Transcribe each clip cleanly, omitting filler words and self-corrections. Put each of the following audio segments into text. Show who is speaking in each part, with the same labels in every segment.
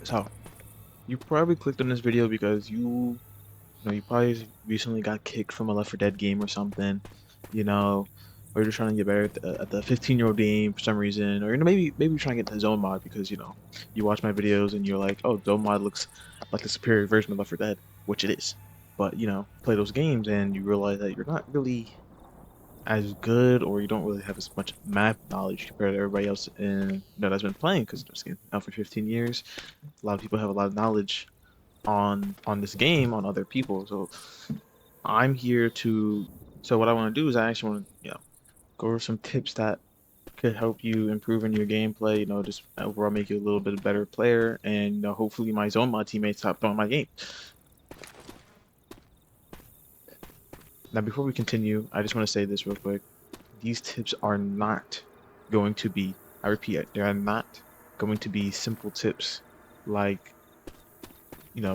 Speaker 1: So you probably clicked on this video because you probably recently got kicked from a Left 4 Dead game or something, or you're just trying to get better at the 15-year-old game for some reason, or maybe you're trying to get the Zone mod because you watch my videos and you're like, oh, Zone mod looks like the superior version of Left 4 Dead, which it is. But play those games and you realize that you're not really as good, or you don't really have as much map knowledge compared to everybody else that's been playing because this game out for 15 years. A lot of people have a lot of knowledge on this game on other people. So I'm here to. So what I want to do is I actually want to go over some tips that could help you improve in your gameplay. Just overall make you a little bit better player, and hopefully my zone mod teammates stop throwing my game. Now before we continue, I just want to say this real quick. These tips are not going to be. I repeat, they are not going to be simple tips like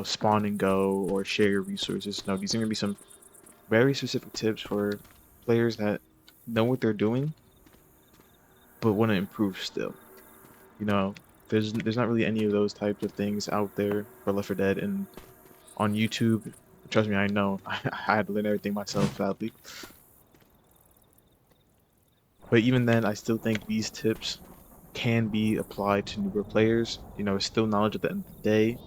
Speaker 1: spawn and go or share your resources. No, these are going to be some very specific tips for players that know what they're doing but want to improve still. You know, there's not really any of those types of things out there for Left 4 Dead, and on YouTube, trust me, I know. I had to learn everything myself, sadly. But even then, I still think these tips can be applied to newer players. It's still knowledge at the end of the day.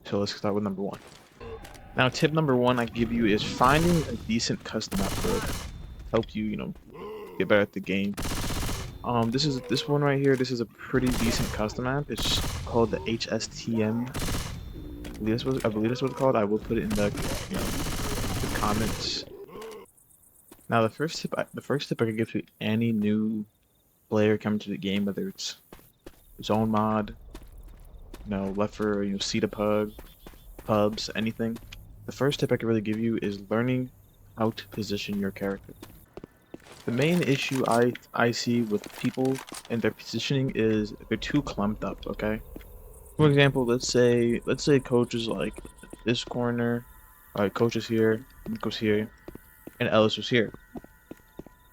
Speaker 1: So let's start with number one. Now, tip number one I give you is finding a decent custom map build. Help you, get better at the game. This one right here. This is a pretty decent custom map. It's called the HSTM. I believe that's what it's called. I will put it in the comments. Now, the first tip I can give to any new player coming to the game, whether it's Zone mod, Left for CETA pubs, anything. The first tip I can really give you is learning how to position your character. The main issue I see with people and their positioning is they're too clumped up, okay? For example, let's say coach is like this corner, alright, coach is here, Nico's here, and Ellis was here.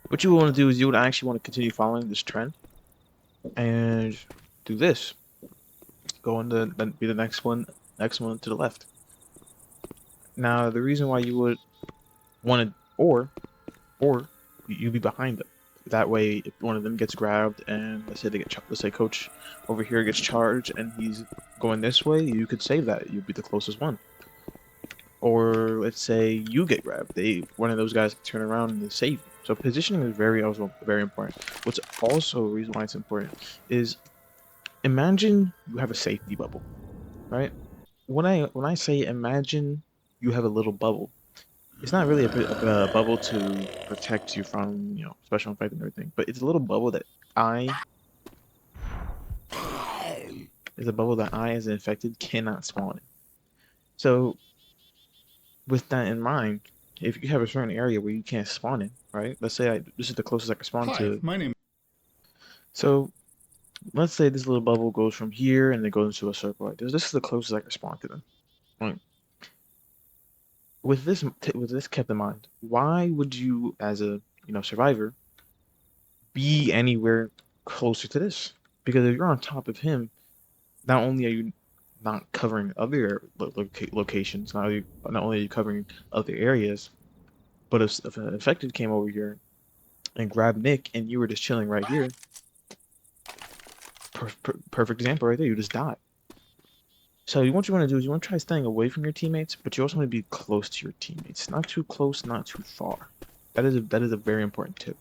Speaker 1: What you want to do is you would actually want to continue following this trend and do this. Go on then be the next one to the left. Now the reason why you would want to or you be behind them. That way, if one of them gets grabbed and let's say coach over here gets charged and he's going this way, you could save that. You'd be the closest one. Or let's say you get grabbed, one of those guys can turn around and save you. So positioning is also very important. What's also a reason why it's important is imagine you have a safety bubble, right? When I say imagine you have a little bubble, it's not really a bubble to protect you from, special effect and everything, but it's a little bubble that I, is a bubble that I, as an infected, cannot spawn in. So, with that in mind, if you have a certain area where you can't spawn in, right? Let's say this is the closest I can spawn
Speaker 2: Hi,
Speaker 1: to.
Speaker 2: my name.
Speaker 1: So, let's say this little bubble goes from here and it goes into a circle like this. This is the closest I can spawn to them. Right? With this kept in mind, why would you, as a survivor, be anywhere closer to this? Because if you're on top of him, not only are you not covering other locations, not only are you covering other areas, but if an infected came over here and grabbed Nick and you were just chilling right here, perfect example right there, you just die. So what you want to do is you want to try staying away from your teammates, but you also want to be close to your teammates. Not too close, not too far. That is a very important tip.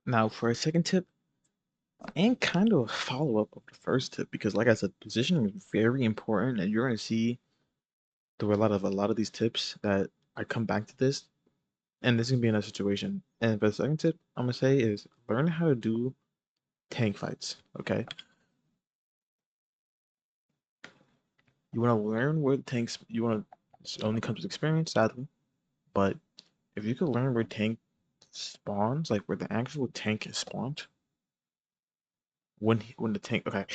Speaker 1: Now for a second tip, and kind of a follow-up of the first tip, because like I said, positioning is very important, and you're gonna see through a lot of these tips that I come back to this, and this is gonna be another situation. And the second tip I'm gonna say is learn how to do tank fights. Okay, you want to learn where the tanks. You want to. It only comes with experience, sadly, but if you could learn where tank spawns, like where the actual tank is spawned, when the tank. Okay,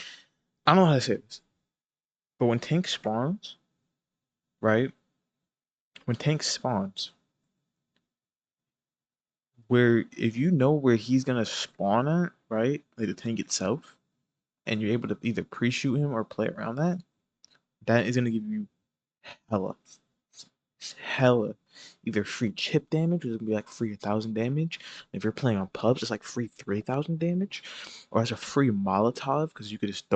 Speaker 1: I don't know how to say this, but when tank spawns, right? When tank spawns, where if you know where he's gonna spawn at, right? Like the tank itself, and you're able to either pre-shoot him or play around that, that is gonna give you hella, hella either free chip damage, which is gonna be like free 1,000 damage. If you're playing on pubs, it's like free 3,000 damage, or as a free Molotov because you could just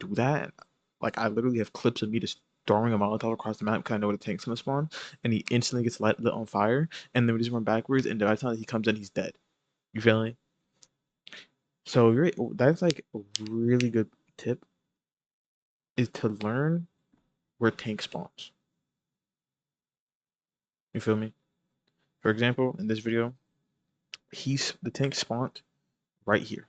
Speaker 1: do that. Like I literally have clips of me just throwing a Molotov across the map because I know where the tank's gonna spawn, and he instantly gets lit on fire, and then we just run backwards, and by the time he comes in, he's dead. You feel me? So that's like a really good tip is to learn where tank spawns. You feel me? For example, in this video, the tank spawned right here.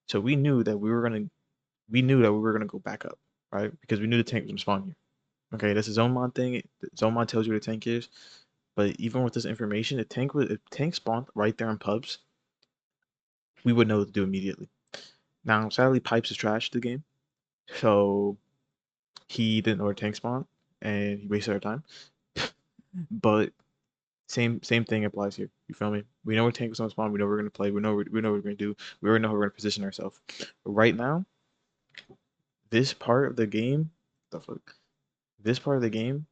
Speaker 1: So we knew that we were gonna go back up, right? Because we knew the tank was gonna spawn here. Okay, that's a zone mod thing. Zone mod tells you where the tank is. But even with this information, if tank spawned right there in pubs, we would know what to do immediately. Now, sadly, Pipes is trash to the game, so he didn't know where tank spawned, and he wasted our time. But same thing applies here. You feel me? We know where tank was gonna spawn. We know we're gonna play. We know what we're gonna do. We already know how we're gonna position ourselves. Right now, this part of the game, the fuck, this part of the game.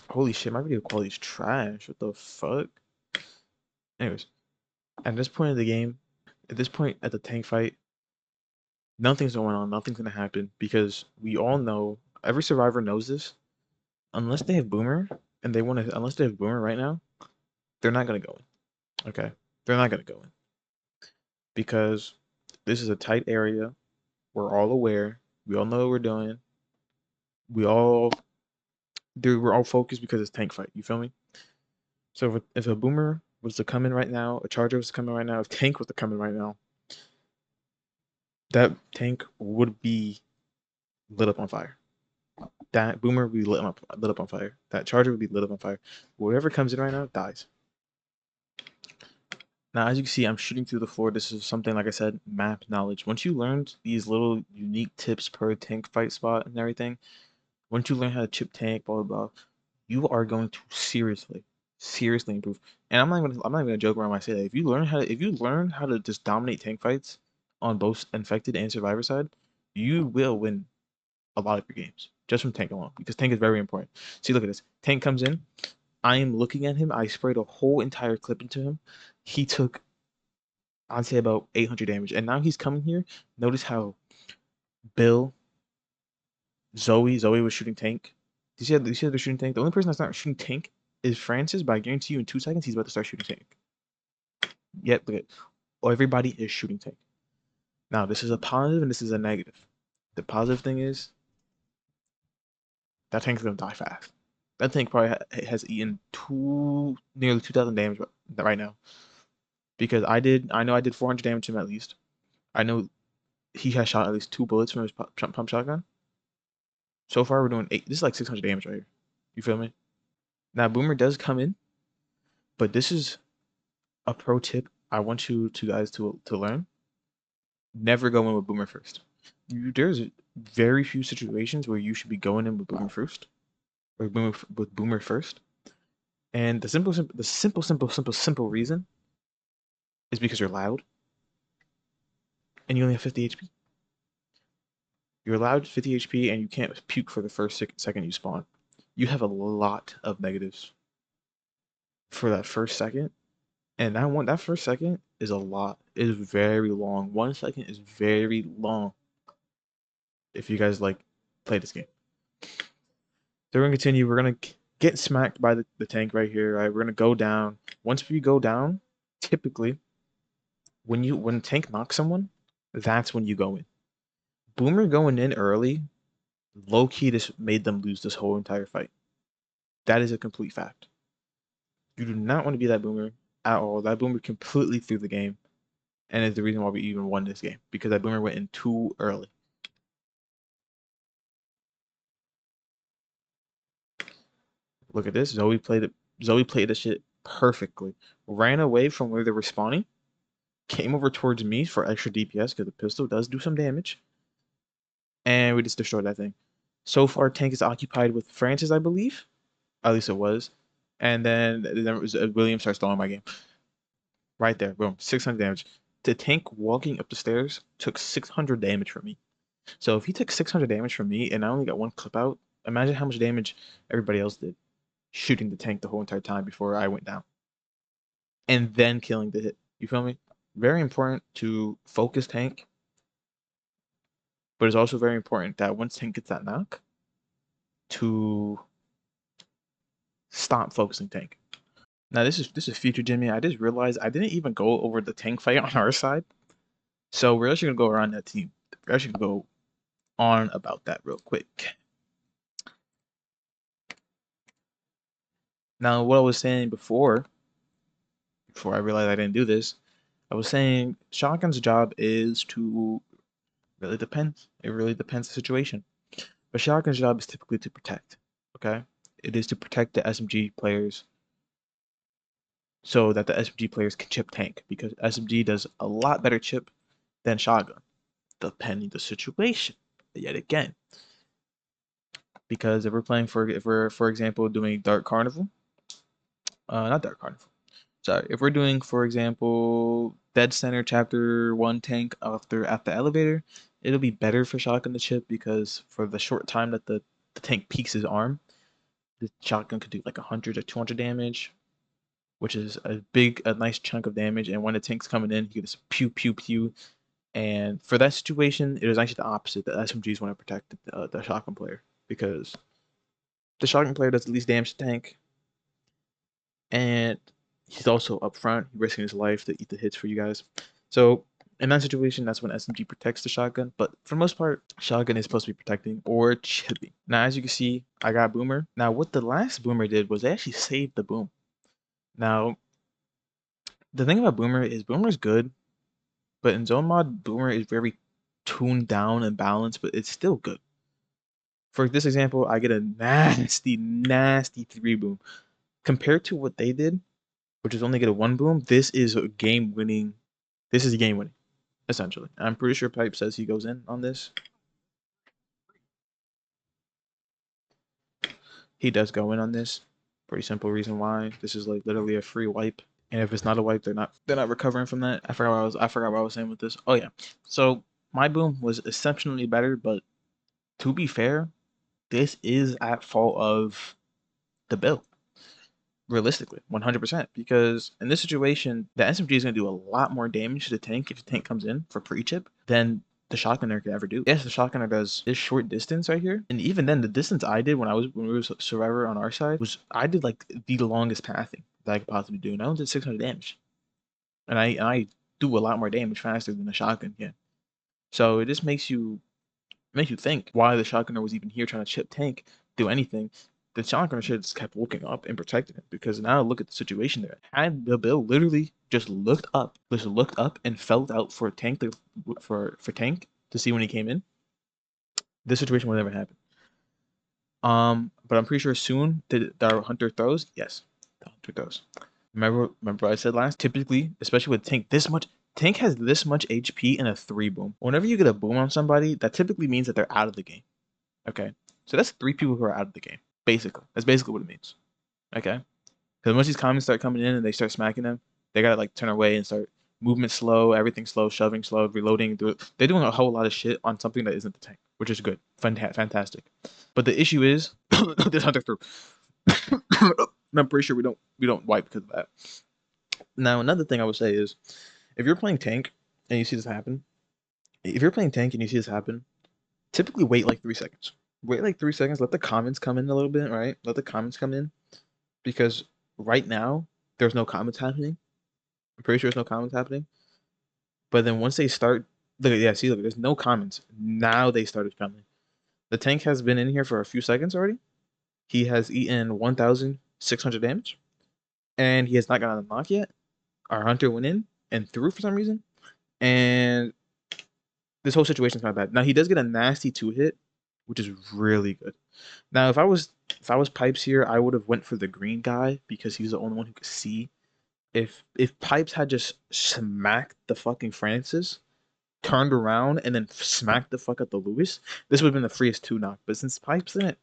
Speaker 1: Holy shit, my video quality is trash. What the fuck? Anyways, at this point of the game, at this point at the tank fight, nothing's going on. Nothing's gonna happen because we all know. Every survivor knows this. Unless they have Boomer and they want to, unless they have Boomer right now, they're not gonna go in. Okay, they're not gonna go in because this is a tight area. We're all aware. We all know what we're doing. We all, we're all focused because it's tank fight. You feel me? So if a Boomer was to come in right now, a Charger was to come in right now, if Tank was to come in right now, that tank would be lit up on fire. That Boomer would be lit up on fire. That Charger would be lit up on fire. Whoever comes in right now dies. Now, as you can see, I'm shooting through the floor. This is something, like I said, map knowledge. Once you learned these little unique tips per tank fight spot and everything, once you learn how to chip tank, blah, blah, blah, you are going to seriously improve. And I'm not even gonna joke around when I say that. If you learn how to just dominate tank fights on both infected and survivor side, you will win a lot of your games just from tank alone because tank is very important. See, look at this. Tank comes in. I am looking at him. I sprayed a whole entire clip into him. He took, I'd say, about 800 damage, and now he's coming here. Notice how Bill, Zoe was shooting tank. Do you see how they're shooting tank? The only person that's not shooting tank is Francis, but I guarantee you in 2 seconds he's about to start shooting tank. Yep, look at everybody is shooting tank. Now this is a positive and this is a negative. The positive thing is that tank's gonna die fast. That tank probably has eaten nearly 2,000 damage right now because I know I did 400 damage to him at least. I know he has shot at least 2 bullets from his pump shotgun. So far we're doing 8. This is like 600 damage right here. You feel me? Now Boomer does come in, but this is a pro tip I want you guys to learn. Never go in with Boomer first. There's very few situations where you should be going in with Boomer first, or with Boomer first. And the simple reason is because you're loud and you only have 50 HP. You're allowed 50 HP and you can't puke for the first second you spawn. You have a lot of negatives for that first second, and that first second is a lot. It is very long. 1 second is very long. If you guys like play this game. So we're gonna continue. We're gonna get smacked by the tank right here. Right, we're gonna go down. Once we go down, typically when tank knocks someone, that's when you go in. Boomer going in early, low key just made them lose this whole entire fight. That is a complete fact. You do not want to be that Boomer at all. That Boomer completely threw the game, and is the reason why we even won this game because that Boomer went in too early. Look at this. Zoe played this shit perfectly. Ran away from where they were spawning. Came over towards me for extra DPS because the pistol does do some damage. And we just destroyed that thing. So far, tank is occupied with Francis, I believe. At least it was. And then William starts throwing my game. Right there. Boom. 600 damage. The tank walking up the stairs took 600 damage from me. So if he took 600 damage from me and I only got one clip out, imagine how much damage everybody else did shooting the tank the whole entire time before I went down. And then killing the hit. You feel me? Very important to focus tank, but it's also very important that once tank gets that knock, to stop focusing tank. Now this is future Jimmy. I just realized I didn't even go over the tank fight on our side. So we're actually gonna go around that team. We're actually gonna go on about that real quick. Now what I was saying before I realized I didn't do this, I was saying Shotgun's job is to really depends. It really depends the situation. But Shotgun's job is typically to protect. Okay? It is to protect the SMG players so that the SMG players can chip tank because SMG does a lot better chip than Shotgun, depending the situation. Yet again, because if we're playing for example doing Dark Carnival, not Dark Carnival. Sorry, if we're doing for example Dead Center Chapter 1 tank after at the elevator, it'll be better for Shotgun to chip because for the short time that the tank peaks his arm, the Shotgun could do like 100 or 200 damage, which is a nice chunk of damage. And when the tank's coming in, he can just pew pew pew. And for that situation, it was actually the opposite. The SMGs want to protect the Shotgun player because the Shotgun player does the least damage to tank, and he's also up front, risking his life to eat the hits for you guys. So in that situation, that's when SMG protects the Shotgun. But for the most part, Shotgun is supposed to be protecting or chipping. Now, as you can see, I got Boomer. Now, what the last Boomer did was they actually saved the boom. Now, the thing about Boomer is Boomer's good, but in zone mod, Boomer is very tuned down and balanced, but it's still good. For this example, I get a nasty, nasty 3 boom. Compared to what they did, which is only get a 1 boom, this is a game winning. This is game winning, essentially. I'm pretty sure Pipe says he goes in on this. He does go in on this. Pretty simple reason why. This is like literally a free wipe. And if it's not a wipe, they're not recovering from that. I forgot what I was saying with this. Oh yeah. So my boom was exceptionally better, but to be fair, this is at fault of the build. Realistically, 100%. Because in this situation, the SMG is going to do a lot more damage to the tank if the tank comes in for pre-chip than the shotgunner could ever do. Yes, the shotgunner does this short distance right here, and even then, the distance I did when we were Survivor on our side was I did like the longest pathing that I could possibly do, and I only did 600 damage, and I do a lot more damage faster than the shotgun can. So it just makes you think why the shotgunner was even here trying to chip tank, do anything. The shotgunner should have just kept looking up and protecting it because now look at the situation there. Had the Bill literally just looked up and felt out for tank for tank to see when he came in, this situation would never happen. But I'm pretty sure soon the hunter throws. Yes, the hunter throws. Remember what I said last? Typically, especially with tank, tank has this much HP and a 3 boom. Whenever you get a boom on somebody, that typically means that they're out of the game. Okay, so that's 3 people who are out of the game. Basically, that's basically what it means. Okay, because once these comments start coming in and they start smacking them, they gotta like turn away and start movement slow, everything slow, shoving slow, reloading. They're doing a whole lot of shit on something that isn't the tank, which is good, fantastic. But the issue is this hunter through. I'm pretty sure we don't wipe because of that. Now another thing I would say is, if you're playing tank and you see this happen, typically wait like 3 seconds. Wait like 3 seconds. Let the comments come in a little bit, right? Let the comments come in, because right now there's no comments happening. I'm pretty sure there's no comments happening. But then once they start, look, there's no comments. Now they started coming. The tank has been in here for a few seconds already. He has eaten 1,600 damage, and he has not gotten a knock yet. Our hunter went in and threw for some reason, and this whole situation is not bad. Now he does get a nasty 2-hit, which is really good. Now if I was Pipes here, I would have went for the green guy because he's the only one who could see. If Pipes had just smacked the fucking Francis, turned around and then smacked the fuck out the Lewis, this would have been the freest 2 knock. But since Pipes didn't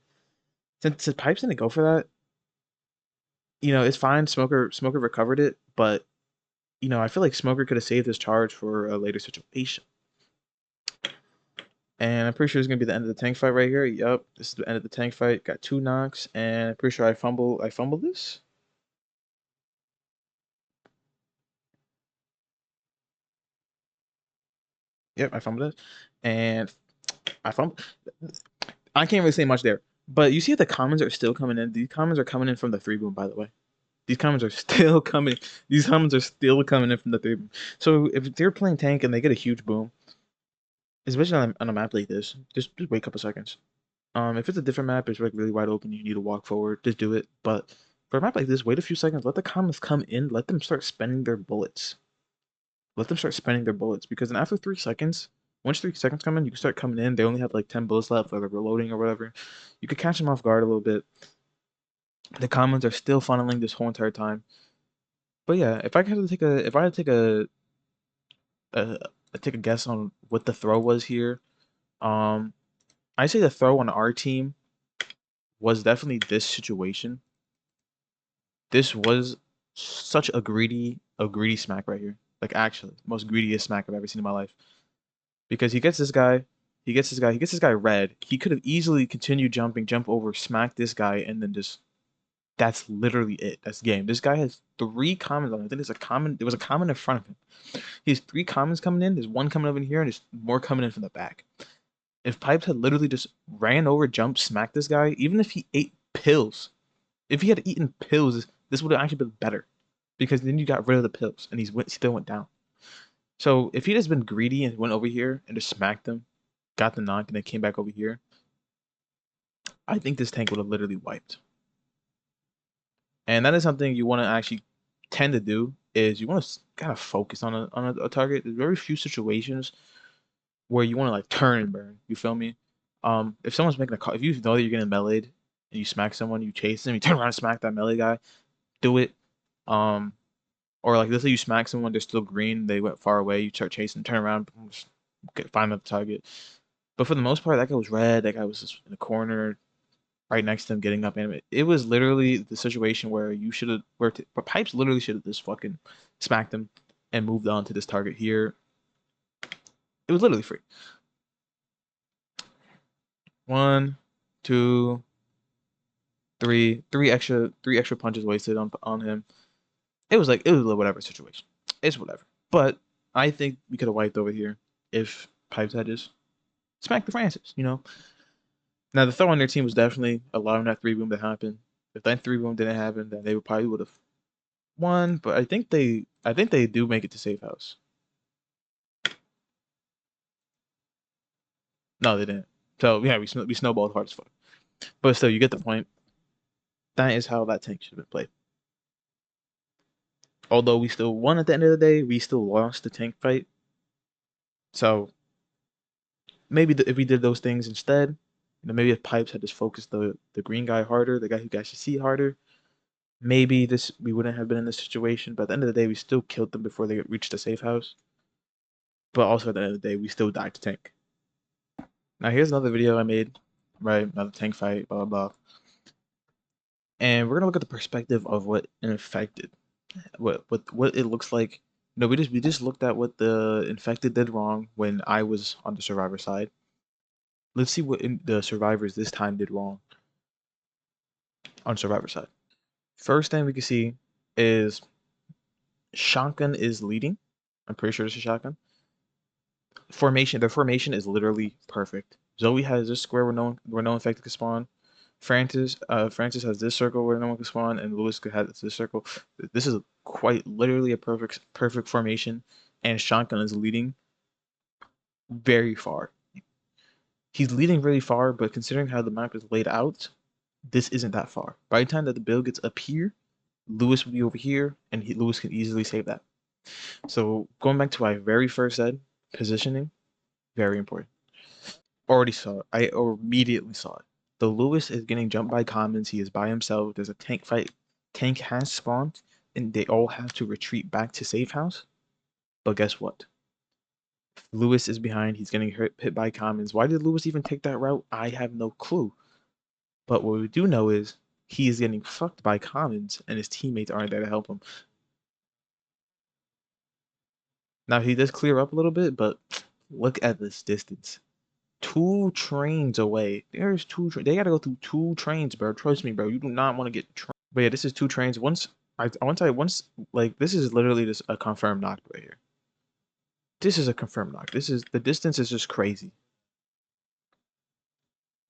Speaker 1: go for that, it's fine. Smoker recovered it, but I feel like Smoker could have saved his charge for a later situation. And I'm pretty sure it's gonna be the end of the tank fight right here. Yup, this is the end of the tank fight. Got 2 knocks, and I'm pretty sure I fumbled this. Yep, I fumbled it. And I fumbled. I can't really say much there. But you see the comments are still coming in. These comments are coming in from the 3 boom, by the way. These comments are still coming. These comments are still coming in from the 3 boom. So if they're playing tank and they get a huge boom, especially on a map like this, just wait a couple seconds. If it's a different map, it's like really wide open, you need to walk forward, just do it. But for a map like this, wait a few seconds, let the comments come in, let them start spending their bullets. Let them start spending their bullets because then after 3 seconds, once 3 seconds come in, you can start coming in. They only have like 10 bullets left, or they're reloading or whatever. You could catch them off guard a little bit. The comments are still funneling this whole entire time. But yeah, if I had to a take a guess on what the throw was here, um, I say the throw on our team was definitely this situation. This was such a greedy smack right here. Like actually, most greediest smack I've ever seen in my life. Because he gets this guy red. He could have easily continued jumping, jump over, smack this guy, and then just that's literally it. That's the game. This guy has 3 comments on it. I think there was a comment in front of him. He has 3 comments coming in. There's one coming up in here, and there's more coming in from the back. If Pipes had literally just ran over, jumped, smacked this guy, even if he ate pills, if he had eaten pills, this would have actually been better. Because then you got rid of the pills, and still went down. So if he'd just been greedy and went over here and just smacked him, got the knock, and then came back over here, I think this tank would have literally wiped. And that is something you want to actually tend to do is you want to kind of focus on a target. There's very few situations where you want to like turn and burn. You feel me? If someone's making a call, if you know that you're getting meleeed and you smack someone, you chase them, you turn around and smack that melee guy, do it. Um, or like let's say you smack someone, they're still green, they went far away, you start chasing, turn around, just find the target. But for the most part, that guy was red. That guy was just in the corner, right next to him, getting up animated. It was literally the situation where you should have, but Pipes literally should have just fucking smacked him and moved on to this target here. It was literally free. 1, 2, 3, three extra punches wasted on him. It was a whatever situation. It's whatever. But I think we could have wiped over here if Pipes had just smacked the Francis. Now the throw on their team was definitely allowing that 3 boom to happen. If that 3 boom didn't happen, then they would have won. But I think they do make it to safe house. No, they didn't. So yeah, we snowballed hard as fuck. But still, you get the point. That is how that tank should have been played. Although we still won at the end of the day, we still lost the tank fight. So maybe if we did those things instead, maybe if Pipes had just focused the green guy harder, the guy who guys should see harder, maybe this we wouldn't have been in this situation. But at the end of the day, we still killed them before they reached the safe house. But also at the end of the day, we still died to tank. Now here's another video I made, right? Another tank fight, blah blah blah. And we're gonna look at the perspective of what infected, what it looks like. No, we just looked at what the infected did wrong when I was on the survivor side. Let's see what the survivors this time did wrong on survivor side. First thing we can see is Shotgun is leading. I'm pretty sure this is Shotgun. Formation. Their formation is literally perfect. Zoe has this square where no infected can spawn. Francis has this circle where no one can spawn, and Lewis has this circle. This is quite literally a perfect formation, and Shotgun is leading very far. He's leading really far, but considering how the map is laid out, this isn't that far. By the time that the build gets up here, Lewis will be over here, and Lewis can easily save that. So going back to what I very first said, positioning, very important. Already saw it. I immediately saw it. The Lewis is getting jumped by commons. He is by himself. There's a tank fight. Tank has spawned, and they all have to retreat back to safe house. But guess what? Lewis is behind. He's getting hit by commons. Why did Lewis even take that route? I have no clue. But what we do know is he is getting fucked by commons, and his teammates aren't there to help him. Now he does clear up a little bit, but look at this distance. 2 trains away. There's 2 they gotta go through 2 trains, bro. Trust me, bro. You do not want to get but yeah, this is 2 trains. Once like this is literally just a confirmed knock right here. This is a confirmed knock. This is the distance is just crazy.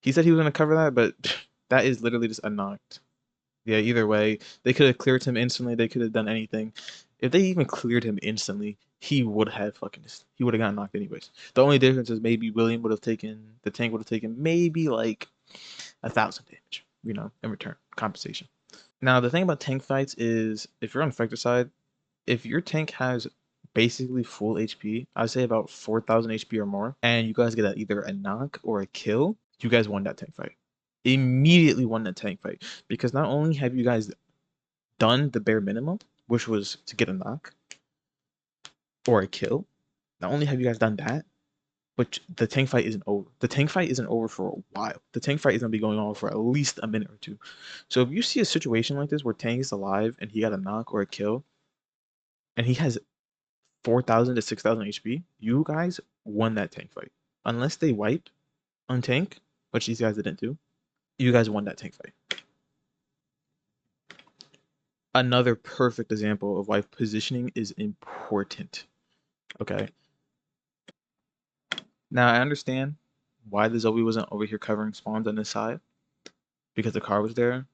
Speaker 1: He said he was gonna cover that, but that is literally just a knocked. Yeah, either way, they could have cleared him instantly. They could have done anything. If they even cleared him instantly, he would have he would have gotten knocked anyways. The only difference is maybe William would have taken the tank would have taken maybe like 1,000 damage, in return compensation. Now the thing about tank fights is if you're on Vector side, if your tank has basically full HP, I'd say about 4,000 HP or more, and you guys get either a knock or a kill, you guys won that tank fight. Immediately won that tank fight because not only have you guys done the bare minimum, which was to get a knock or a kill, not only have you guys done that, but the tank fight isn't over. The tank fight isn't over for a while. The tank fight is gonna be going on for at least a minute or two. So if you see a situation like this where Tank is alive and he got a knock or a kill, and he has 4,000 to 6,000 HP, you guys won that tank fight. Unless they wipe on tank, which these guys didn't do, you guys won that tank fight. Another perfect example of why positioning is important. Okay. Now I understand why the Zoe wasn't over here covering spawns on this side because the car was there,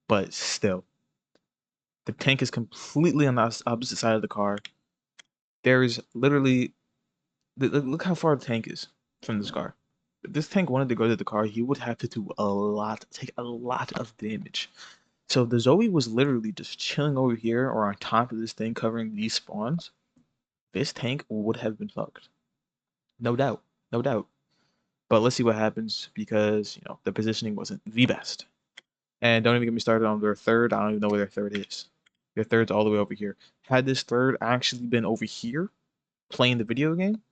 Speaker 1: but still, the tank is completely on the opposite side of the car. There is literally look how far the tank is from this car. If this tank wanted to go to the car, he would have to do take a lot of damage. So the Zoe was literally just chilling over here or on top of this thing covering these spawns. This tank would have been fucked. No doubt. No doubt. But let's see what happens because, the positioning wasn't the best. And don't even get me started on their third. I don't even know where their third is. Their third's all the way over here. Had this third actually been over here playing the video game,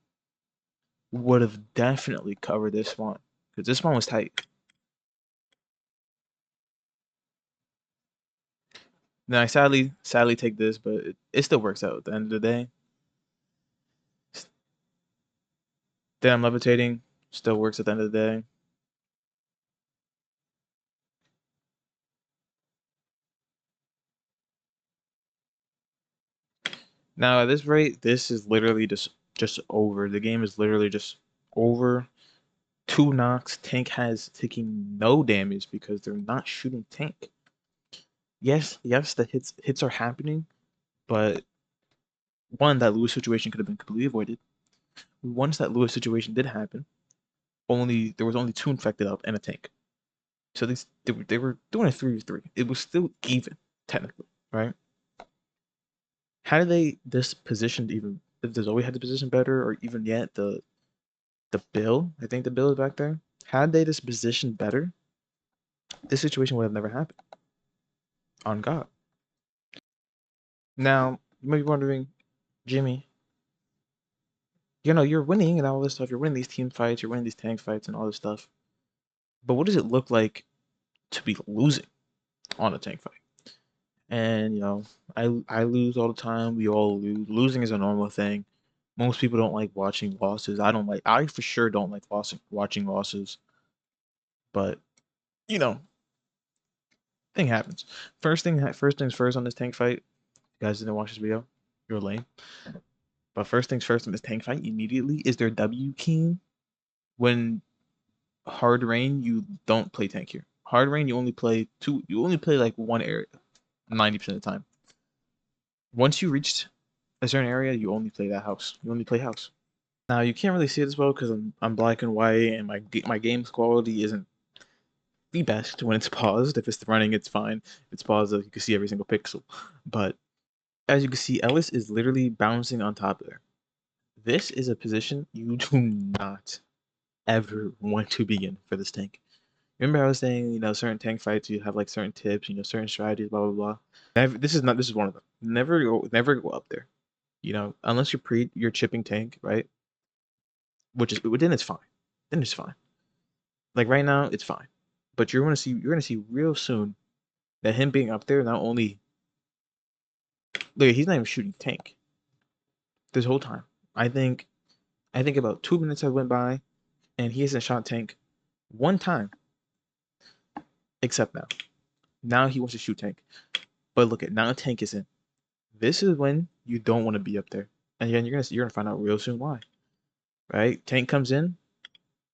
Speaker 1: would have definitely covered this spawn because this spawn was tight. Now I sadly take this, but it still works out at the end of the day. Then I'm levitating, still works at the end of the day. Now at this rate, this is literally just over. The game is literally just over. 2 knocks. Tank has taken no damage because they're not shooting tank. Yes, the hits are happening, but one, that Lewis situation could have been completely avoided. Once that Lewis situation did happen, there was only 2 infected up and a tank. So they were doing a 3v3. It was still even, technically, right? How did they this positioned even if the Zoe had the position better or even yet the bill, I think the bill is back there. Had they this position better, this situation would have never happened. On God. Now, you might be wondering, Jimmy, you're winning and all this stuff. You're winning these team fights, you're winning these tank fights and all this stuff. But what does it look like to be losing on a tank fight? And I lose all the time. We all lose. Losing is a normal thing. Most people don't like watching losses. I for sure don't like watching losses. But you know, thing happens. First things first on this tank fight. You guys didn't watch this video. You're lame. But first things first on this tank fight immediately is their W key. When hard rain, you don't play tank here. Hard rain, you only play like one area, 90% of the time. Once you reach a certain area, you only play that house. You only play house. Now you can't really see it as well because I'm black and white, and my game's quality isn't the best when it's paused. If it's running, it's fine. If it's paused, you can see every single pixel. But as you can see, Ellis is literally bouncing on top of there. This is a position you do not ever want to be in for this tank. Remember I was saying, certain tank fights you have like certain tips, certain strategies, blah blah blah. This is one of them. Never go up there. Unless you're chipping tank, right? Then it's fine. Then it's fine. Like right now, it's fine. But you're gonna see real soon that him being up there not only look, he's not even shooting tank this whole time. I think about 2 minutes have went by. and he hasn't shot tank one time, except now. Now he wants to shoot tank. But look at now tank is in. This is when you don't want to be up there. And again, you're gonna find out real soon why. Right? Tank comes in.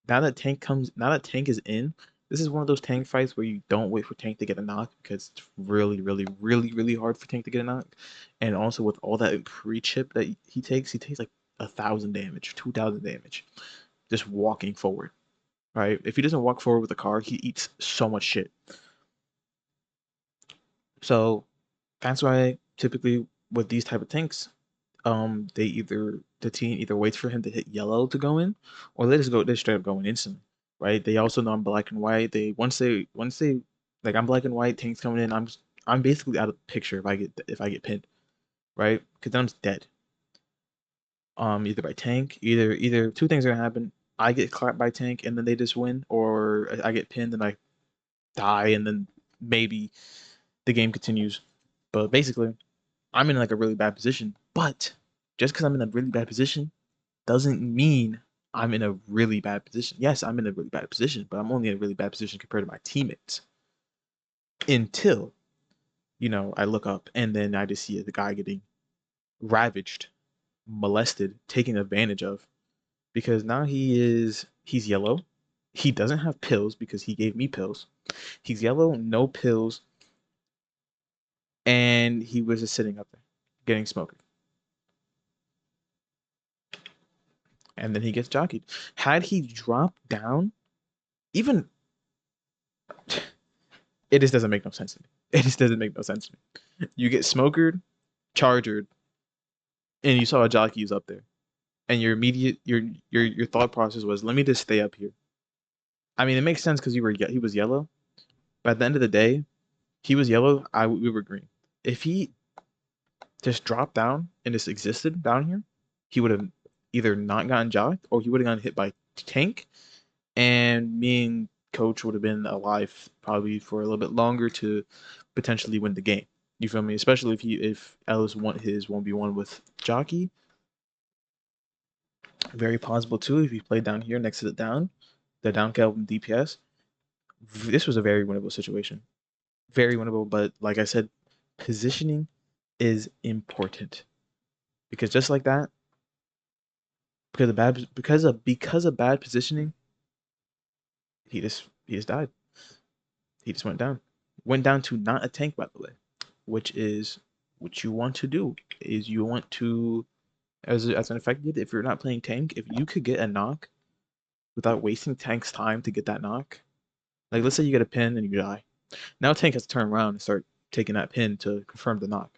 Speaker 1: Now that tank is in, this is one of those tank fights where you don't wait for tank to get a knock because it's really, really, really, really hard for tank to get a knock. And also with all that pre-chip that he takes like 1,000 damage, 2,000 damage, just walking forward. Right? If he doesn't walk forward with the car, he eats so much shit. So that's why typically with these type of tanks, the team either waits for him to hit yellow to go in, or they straight up going instantly, right? They also know I'm black and white. They like I'm black and white, tanks coming in, I'm basically out of the picture if I get pinned, right? Because then I'm dead. Either by tank, either two things are gonna happen. I get clapped by tank and then they just win, or I get pinned and I die and then maybe the game continues. But basically, I'm in like a really bad position. But just because I'm in a really bad position doesn't mean I'm in a really bad position. Yes, I'm in a really bad position, but I'm only in a really bad position compared to my teammates. Until, I look up and then I just see the guy getting ravaged, molested, taken advantage of. Because now he's yellow. He doesn't have pills because he gave me pills. He's yellow, no pills, and he was just sitting up there, getting smoked. And then he gets jockeyed. Had he dropped down, even it just doesn't make no sense to me. It just doesn't make no sense to me. You get smokered, chargered, and you saw a jockey who's up there, and your thought process was, let me just stay up here. I mean, it makes sense because he was yellow, but at the end of the day, he was yellow. We were green. If he just dropped down and just existed down here, he would have either not gotten jocked or he would have gotten hit by tank, and me and coach would have been alive probably for a little bit longer to potentially win the game. You feel me? Especially if Ellis won his 1v1 with Jockey. Very possible too if he played down here next to the down Calvin DPS. This was a very winnable situation. Very winnable, but like I said, positioning is important. Because just like that, because of bad positioning, he just died. He just went down. Went down to not a tank, by the way, which is what you want to do. Is you want to, as an affected, if you're not playing tank, if you could get a knock without wasting tank's time to get that knock, like let's say you get a pin and you die. Now tank has to turn around and start taking that pin to confirm the knock.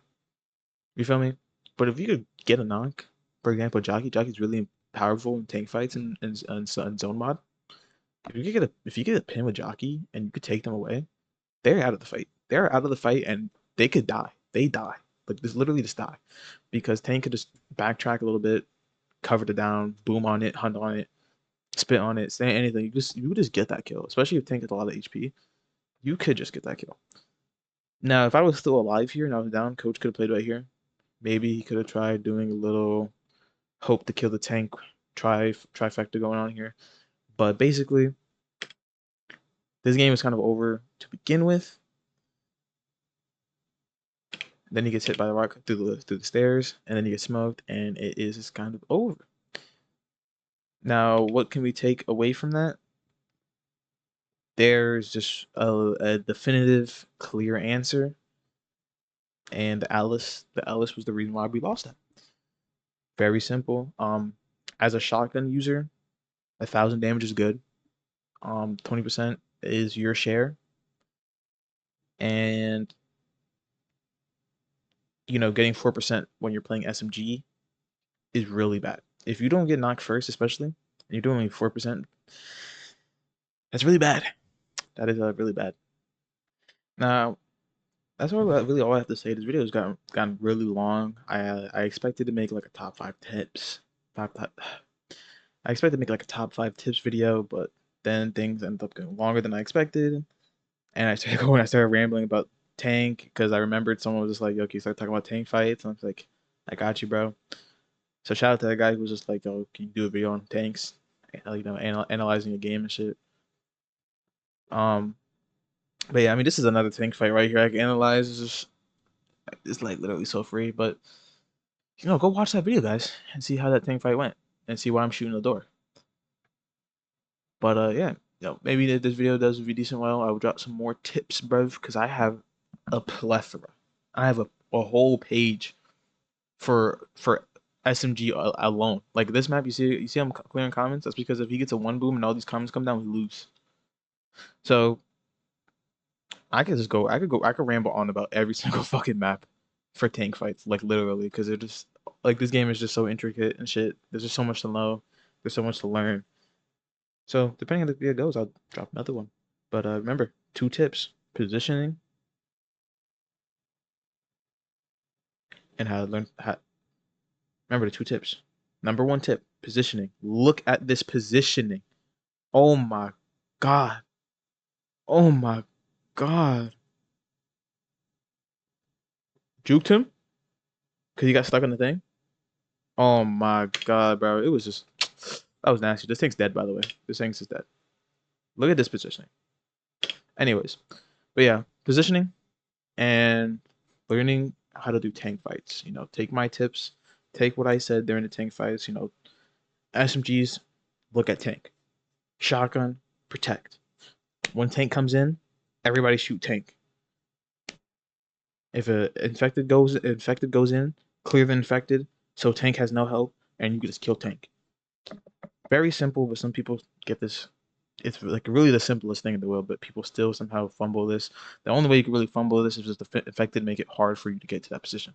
Speaker 1: You feel me? But if you could get a knock, for example, Jockey's really powerful in tank fights and zone mod. If you get a pin with Jockey and you could take them away, they're out of the fight. They're out of the fight and they could die. They die. Like just literally just die. Because Tank could just backtrack a little bit, cover it down, boom on it, hunt on it, spit on it, say anything. You could just get that kill. Especially if Tank has a lot of HP. You could just get that kill. Now, if I was still alive here and I was down, coach could have played right here. Maybe he could have tried doing a little hope to kill the tank trifecta going on here. But basically, this game is kind of over to begin with. Then he gets hit by the rock through the stairs, and then he gets smoked, and it is just kind of over. Now, what can we take away from that? There's just a definitive, clear answer, and the Alice was the reason why we lost that. Very simple. As a shotgun user, 1,000 damage is good. 20% is your share, and getting 4% when you're playing SMG is really bad. If you don't get knocked first, especially, and you're doing only 4%, that's really bad. That is really bad. Now, that's really all I have to say. This video has gotten really long. I expected to make like a top 5 tips. I expected to make like a top 5 tips video, but then things ended up going longer than I expected. And I started rambling about tank because I remembered someone was just like, "Yo, can you start talking about tank fights?" And I was like, "I got you, bro." So shout out to that guy who was just like, "Oh, can you do a video on tanks?" analyzing a game and shit. Um, but yeah, I mean, this is another tank fight right here. I can analyze. It's like literally so free, but go watch that video, guys, and see how that tank fight went, and see why I'm shooting the door. But yeah, maybe if this video does be decent well, I will drop some more tips, bruv, because I have a plethora. I have a whole page for SMG alone. Like this map, you see I'm clearing comments. That's because if he gets a one boom and all these comments come down, we lose. So I could ramble on about every single fucking map for tank fights, like literally, because they're just like this game is just so intricate and shit. There's just so much to know. There's so much to learn. So depending on the video goes, I'll drop another one. But remember, 2 tips: positioning and how to learn. Remember the 2 tips. Number 1 tip: positioning. Look at this positioning. Oh my god. Oh my god. Juked him because he got stuck on the thing. Oh my god, bro. It was just that was nasty. This thing's dead, by the way. This thing's just dead. Look at this positioning. Anyways, but yeah, positioning and learning how to do tank fights. Take my tips, take what I said during the tank fights. SMGs, look at tank. Shotgun, protect. When tank comes in, everybody shoot tank. If a infected goes in, clear the infected, so tank has no help, and you can just kill tank. Very simple, but some people get this. It's like really the simplest thing in the world, but people still somehow fumble this. The only way you can really fumble this is just the infected make it hard for you to get to that position.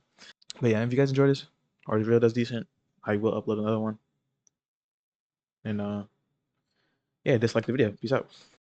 Speaker 1: But yeah, if you guys enjoyed this, or the video does decent, I will upload another one. And yeah, dislike the video. Peace out.